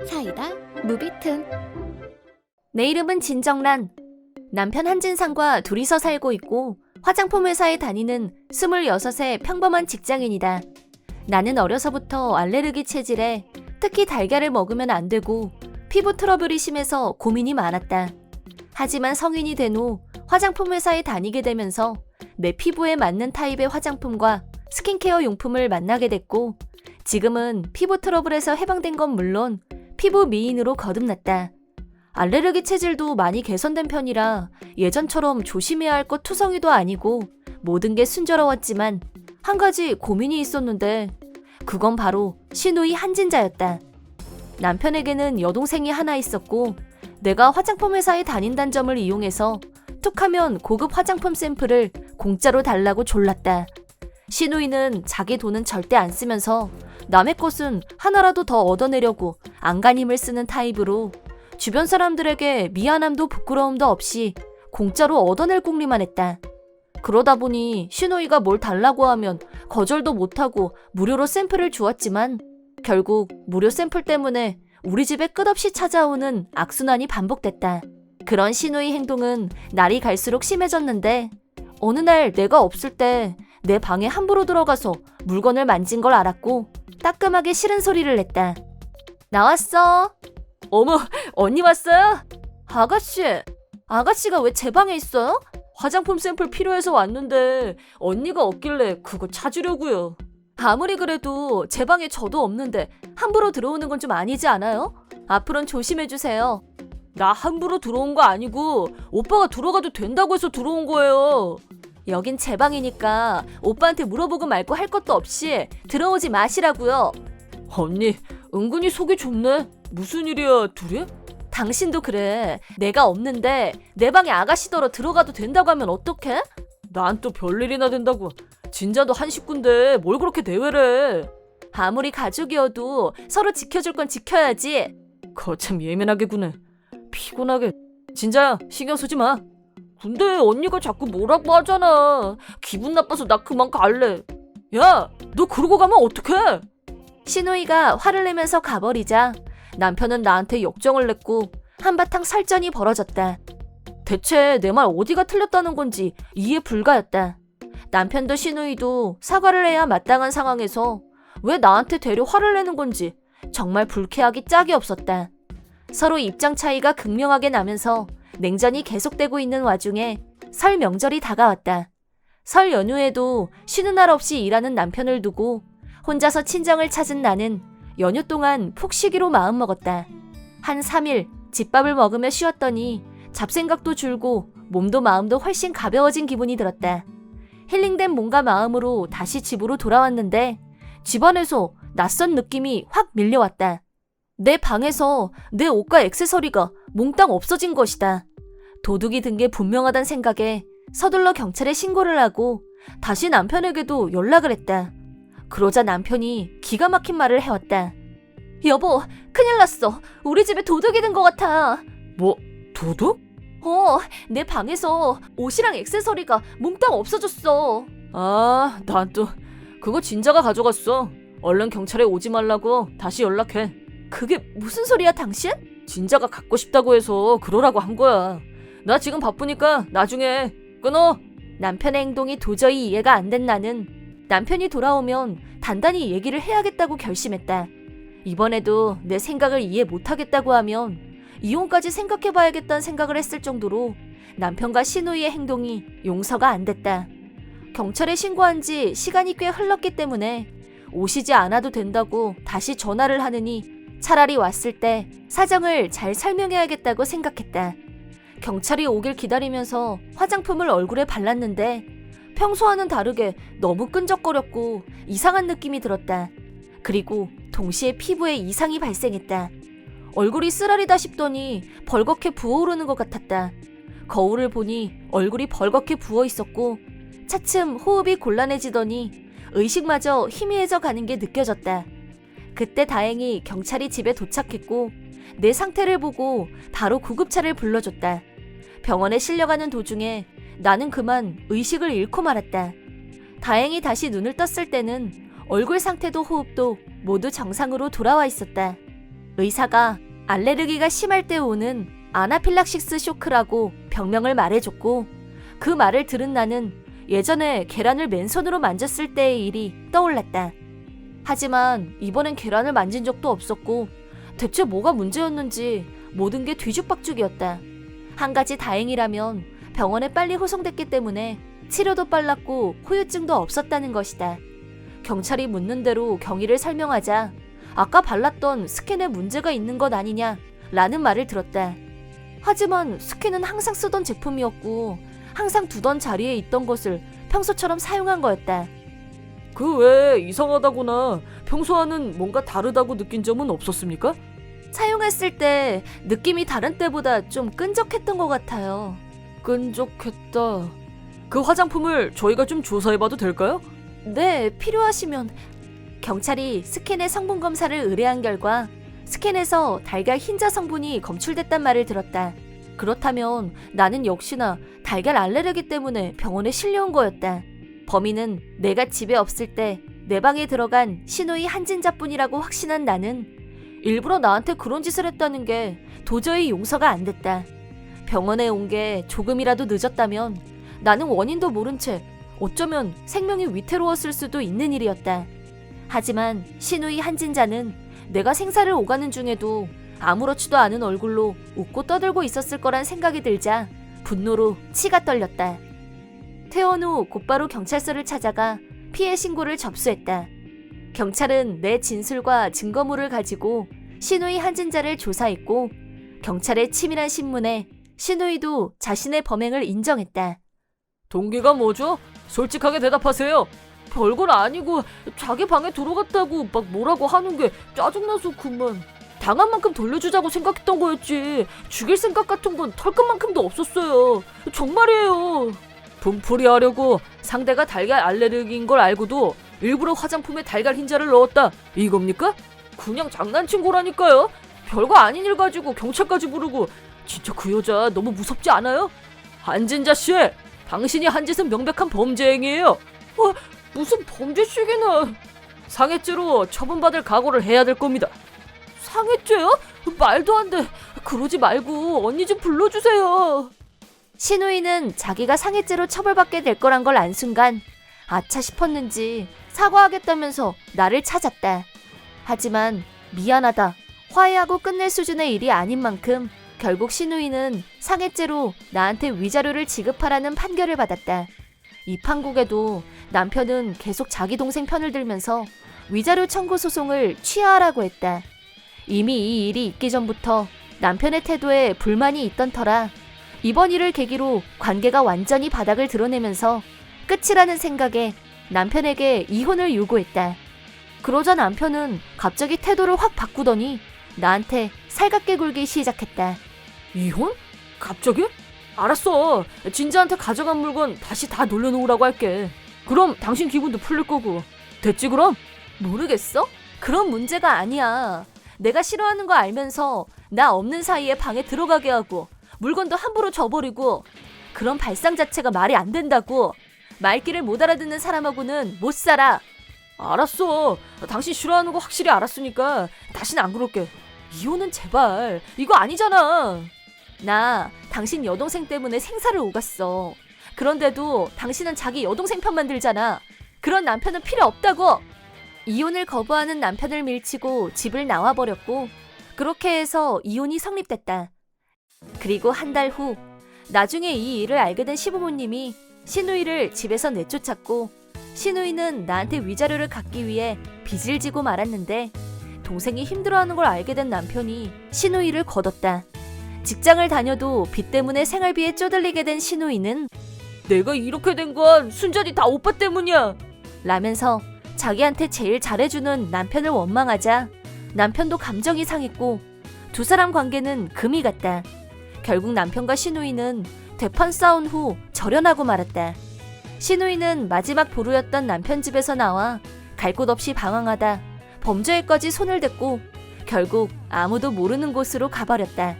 사이다 무비튼. 내 이름은 진정란. 남편 한진상과 둘이서 살고 있고 화장품 회사에 다니는 26의 평범한 직장인이다. 나는 어려서부터 알레르기 체질에 특히 달걀을 먹으면 안 되고 피부 트러블이 심해서 고민이 많았다. 하지만 성인이 된 후 화장품 회사에 다니게 되면서 내 피부에 맞는 타입의 화장품과 스킨케어 용품을 만나게 됐고 지금은 피부 트러블에서 해방된 건 물론 피부 미인으로 거듭났다. 알레르기 체질도 많이 개선된 편이라 예전처럼 조심해야 할 것 투성이도 아니고 모든 게 순조로웠지만 한 가지 고민이 있었는데 그건 바로 시누이 한진자였다. 남편에게는 여동생이 하나 있었고 내가 화장품 회사에 다닌다는 점을 이용해서 툭하면 고급 화장품 샘플을 공짜로 달라고 졸랐다. 시누이는 자기 돈은 절대 안 쓰면서 남의 것은 하나라도 더 얻어내려고 안간힘을 쓰는 타입으로 주변 사람들에게 미안함도 부끄러움도 없이 공짜로 얻어낼 궁리만 했다. 그러다 보니 시누이가 뭘 달라고 하면 거절도 못하고 무료로 샘플을 주었지만 결국 무료 샘플 때문에 우리 집에 끝없이 찾아오는 악순환이 반복됐다. 그런 시누이 행동은 날이 갈수록 심해졌는데 어느 날 내가 없을 때 내 방에 함부로 들어가서 물건을 만진 걸 알았고 따끔하게 싫은 소리를 냈다. 나왔어. 어머, 언니 왔어요? 아가씨가 왜 제 방에 있어요? 화장품 샘플 필요해서 왔는데 언니가 없길래 그거 찾으려고요. 아무리 그래도 제 방에 저도 없는데 함부로 들어오는 건 좀 아니지 않아요? 앞으로는 조심해주세요. 나 함부로 들어온 거 아니고 오빠가 들어가도 된다고 해서 들어온 거예요. 여긴 제 방이니까 오빠한테 물어보고 말고 할 것도 없이 들어오지 마시라고요. 언니, 은근히 속이 좁네. 무슨 일이야, 둘이? 당신도 그래. 내가 없는데 내 방에 아가씨더러 들어가도 된다고 하면 어떡해? 난 또 별일이나 된다고. 진짜도 한 식구인데 뭘 그렇게 대회래. 아무리 가족이어도 서로 지켜줄 건 지켜야지. 거참 예민하게 구네. 피곤하게. 진짜야, 신경 쓰지 마. 근데 언니가 자꾸 뭐라고 하잖아. 기분 나빠서 나 그만 갈래. 야, 너 그러고 가면 어떡해? 시누이가 화를 내면서 가버리자 남편은 나한테 역정을 냈고 한바탕 설전이 벌어졌다. 대체 내 말 어디가 틀렸다는 건지 이해 불가였다. 남편도 시누이도 사과를 해야 마땅한 상황에서 왜 나한테 되려 화를 내는 건지 정말 불쾌하기 짝이 없었다. 서로 입장 차이가 극명하게 나면서 냉전이 계속되고 있는 와중에 설 명절이 다가왔다. 설 연휴에도 쉬는 날 없이 일하는 남편을 두고 혼자서 친정을 찾은 나는 연휴 동안 푹 쉬기로 마음먹었다. 한 3일 집밥을 먹으며 쉬었더니 잡생각도 줄고 몸도 마음도 훨씬 가벼워진 기분이 들었다. 힐링된 몸과 마음으로 다시 집으로 돌아왔는데 집안에서 낯선 느낌이 확 밀려왔다. 내 방에서 내 옷과 액세서리가 몽땅 없어진 것이다. 도둑이 든 게 분명하단 생각에 서둘러 경찰에 신고를 하고 다시 남편에게도 연락을 했다. 그러자 남편이 기가 막힌 말을 해왔다. 여보, 큰일 났어. 우리 집에 도둑이 든 것 같아. 뭐, 도둑? 내 방에서 옷이랑 액세서리가 몽땅 없어졌어. 아, 난 또 그거 진자가 가져갔어. 얼른 경찰에 오지 말라고 다시 연락해. 그게 무슨 소리야, 당신? 진자가 갖고 싶다고 해서 그러라고 한 거야. 나 지금 바쁘니까 나중에 끊어. 남편의 행동이 도저히 이해가 안 된 나는 남편이 돌아오면 단단히 얘기를 해야겠다고 결심했다. 이번에도 내 생각을 이해 못하겠다고 하면 이혼까지 생각해봐야겠다는 생각을 했을 정도로 남편과 시누이의 행동이 용서가 안 됐다. 경찰에 신고한 지 시간이 꽤 흘렀기 때문에 오시지 않아도 된다고 다시 전화를 하느니 차라리 왔을 때 사정을 잘 설명해야겠다고 생각했다. 경찰이 오길 기다리면서 화장품을 얼굴에 발랐는데 평소와는 다르게 너무 끈적거렸고 이상한 느낌이 들었다. 그리고 동시에 피부에 이상이 발생했다. 얼굴이 쓰라리다 싶더니 벌겋게 부어오르는 것 같았다. 거울을 보니 얼굴이 벌겋게 부어 있었고 차츰 호흡이 곤란해지더니 의식마저 희미해져 가는 게 느껴졌다. 그때 다행히 경찰이 집에 도착했고 내 상태를 보고 바로 구급차를 불러줬다. 병원에 실려가는 도중에 나는 그만 의식을 잃고 말았다. 다행히 다시 눈을 떴을 때는 얼굴 상태도 호흡도 모두 정상으로 돌아와 있었다. 의사가 알레르기가 심할 때 오는 아나필락시스 쇼크라고 병명을 말해줬고, 그 말을 들은 나는 예전에 계란을 맨손으로 만졌을 때의 일이 떠올랐다. 하지만 이번엔 계란을 만진 적도 없었고 대체 뭐가 문제였는지 모든 게 뒤죽박죽이었다. 한 가지 다행이라면 병원에 빨리 호송됐기 때문에 치료도 빨랐고 후유증도 없었다는 것이다. 경찰이 묻는 대로 경위를 설명하자 아까 발랐던 스킨에 문제가 있는 것 아니냐 라는 말을 들었다. 하지만 스킨은 항상 쓰던 제품이었고 항상 두던 자리에 있던 것을 평소처럼 사용한 거였다. 그 외에 이상하다거나 평소와는 뭔가 다르다고 느낀 점은 없었습니까? 사용했을 때 느낌이 다른 때보다 좀 끈적했던 것 같아요. 끈적했다. 그 화장품을 저희가 좀 조사해봐도 될까요? 네, 필요하시면. 경찰이 스킨의 성분 검사를 의뢰한 결과 스킨에서 달걀 흰자 성분이 검출됐단 말을 들었다. 그렇다면 나는 역시나 달걀 알레르기 때문에 병원에 실려온 거였다. 범인은 내가 집에 없을 때 내 방에 들어간 시누이 한진자뿐이라고 확신한 나는 일부러 나한테 그런 짓을 했다는 게 도저히 용서가 안 됐다. 병원에 온 게 조금이라도 늦었다면 나는 원인도 모른 채 어쩌면 생명이 위태로웠을 수도 있는 일이었다. 하지만 시누이 한진자는 내가 생사를 오가는 중에도 아무렇지도 않은 얼굴로 웃고 떠들고 있었을 거란 생각이 들자 분노로 치가 떨렸다. 퇴원 후 곧바로 경찰서를 찾아가 피해 신고를 접수했다. 경찰은 내 진술과 증거물을 가지고 시누이 한진자를 조사했고 경찰의 치밀한 신문에 시누이도 자신의 범행을 인정했다. 동기가 뭐죠? 솔직하게 대답하세요. 별건 아니고 자기 방에 들어갔다고 막 뭐라고 하는 게 짜증나서 그만. 당한 만큼 돌려주자고 생각했던 거였지 죽일 생각 같은 건 털끝만큼도 없었어요. 정말이에요. 분풀이 하려고 상대가 달걀 알레르기인 걸 알고도 일부러 화장품에 달걀 흰자를 넣었다 이겁니까? 그냥 장난친 거라니까요. 별거 아닌 일 가지고 경찰까지 부르고 진짜 그 여자 너무 무섭지 않아요? 한진자 씨, 당신이 한 짓은 명백한 범죄 행위예요. 무슨 범죄식이나. 상해죄로 처분받을 각오를 해야 될 겁니다. 상해죄요? 말도 안 돼. 그러지 말고 언니 좀 불러주세요. 시누이는 자기가 상해죄로 처벌받게 될 거란 걸 안 순간 아차 싶었는지 사과하겠다면서 나를 찾았다. 하지만 미안하다, 화해하고 끝낼 수준의 일이 아닌 만큼 결국 시누이는 상해죄로 나한테 위자료를 지급하라는 판결을 받았다. 이 판국에도 남편은 계속 자기 동생 편을 들면서 위자료 청구 소송을 취하하라고 했다. 이미 이 일이 있기 전부터 남편의 태도에 불만이 있던 터라 이번 일을 계기로 관계가 완전히 바닥을 드러내면서 끝이라는 생각에 남편에게 이혼을 요구했다. 그러자 남편은 갑자기 태도를 확 바꾸더니 나한테 살갑게 굴기 시작했다. 이혼? 갑자기? 알았어. 진자한테 가져간 물건 다시 다 돌려놓으라고 할게. 그럼 당신 기분도 풀릴 거고. 됐지 그럼? 모르겠어? 그런 문제가 아니야. 내가 싫어하는 거 알면서 나 없는 사이에 방에 들어가게 하고 물건도 함부로 줘버리고 그런 발상 자체가 말이 안 된다고. 말귀를 못 알아듣는 사람하고는 못 살아. 알았어. 당신 싫어하는 거 확실히 알았으니까 다시는 안 그럴게. 이혼은 제발. 이거 아니잖아. 나 당신 여동생 때문에 생사를 오갔어. 그런데도 당신은 자기 여동생 편만 들잖아. 그런 남편은 필요 없다고. 이혼을 거부하는 남편을 밀치고 집을 나와버렸고 그렇게 해서 이혼이 성립됐다. 그리고 한 달 후 나중에 이 일을 알게 된 시부모님이 시누이를 집에서 내쫓았고 시누이는 나한테 위자료를 갚기 위해 빚을 지고 말았는데 동생이 힘들어하는 걸 알게 된 남편이 시누이를 거뒀다. 직장을 다녀도 빚 때문에 생활비에 쪼들리게 된 시누이는 내가 이렇게 된 건 순전히 다 오빠 때문이야 라면서 자기한테 제일 잘해주는 남편을 원망하자 남편도 감정이 상했고 두 사람 관계는 금이 갔다. 결국 남편과 시누이는 대판 싸운 후 절연하고 말았다. 시누이는 마지막 보루였던 남편 집에서 나와 갈 곳 없이 방황하다 범죄에까지 손을 댔고 결국 아무도 모르는 곳으로 가버렸다.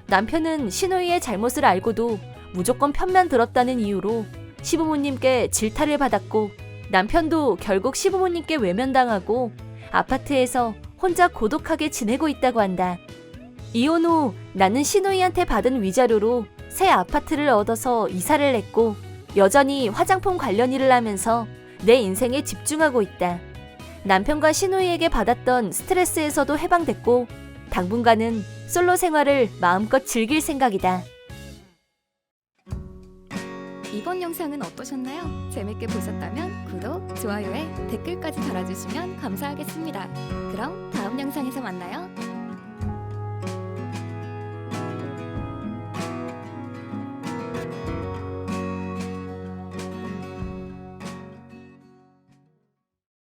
남편은 시누이의 잘못을 알고도 무조건 편만 들었다는 이유로 시부모님께 질타를 받았고 남편도 결국 시부모님께 외면당하고 아파트에서 혼자 고독하게 지내고 있다고 한다. 이혼 후 나는 신우이한테 받은 위자료로 새 아파트를 얻어서 이사를 했고 여전히 화장품 관련 일을 하면서 내 인생에 집중하고 있다. 남편과 신우이에게 받았던 스트레스에서도 해방됐고 당분간은 솔로 생활을 마음껏 즐길 생각이다. 이번 영상은 어떠셨나요? 재밌게 보셨다면 구독, 좋아요에 댓글까지 달아주시면 감사하겠습니다. 그럼 다음 영상에서 만나요.